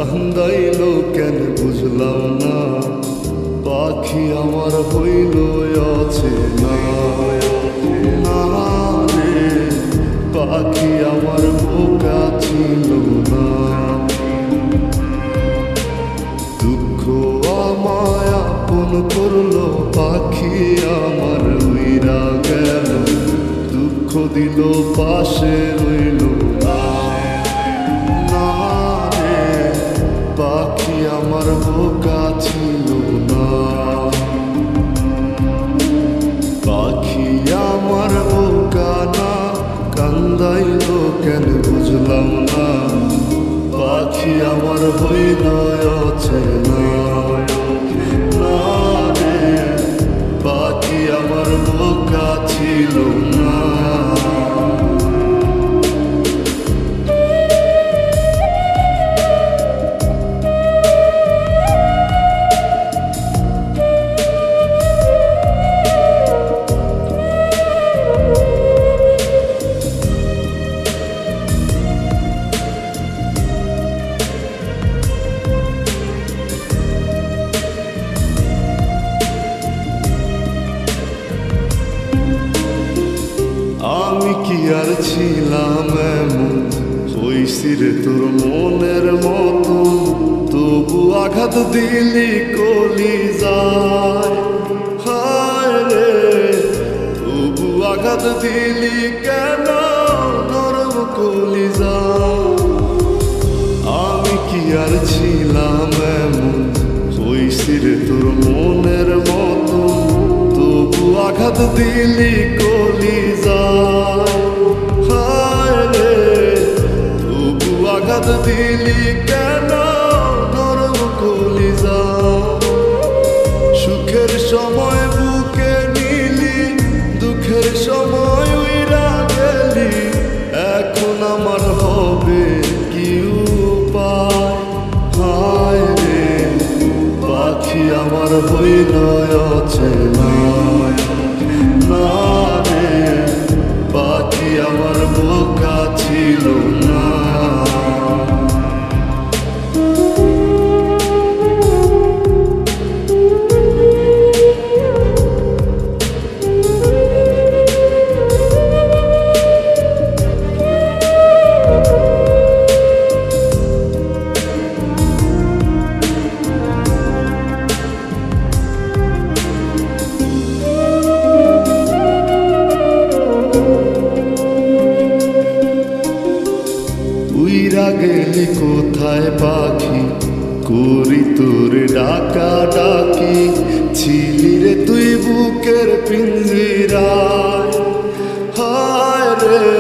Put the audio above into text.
কান্দাইল কেন বুঝলাম না, পাখি আমার হইল অচেনা। না রে পাখি আমার বোকা ছিল না, দুঃখ আমায় আপন করলো, পাখি আমার উইরা গেল, দুঃখ দিল পাশে রইল না। না রে পাখি আমার বোকা ছিল না, পাখি আমার বোকা না, কান্দাইল কেন বুঝলাম না, পাখি আমার হইল অচেনা। না রে পাখি আমার বোকা ছিল না। আমি কি আর ছিলাম এমন, হইছি রে তোর মনের মতো, তবু আঘাত দিলি কলিজায়। হায় রে তবু আঘাত দিলি কেন নরম কলিজায়। আমি কি আর ছিলাম এমন, হইছি রে তোর মনের মতো, তবু আঘাত দিলি কলিজায়। হায় রে তবু আঘাত দিলি কেন নরম কলিজায়। সুখের সময় বুকে নিলি, দুঃখের সময় উইরা গেলি, এখন আমার হবে কি উপায়। হায় রে পাখি আমার হইল অচেনা। না রে পাখি আমার বোকা ছিল না। উইরা গেলি কোথায় পাখি, করি তোর ডাকা ডাকি, ছিলি রে তুই বুকের পিঞ্জিরায়। হায় রে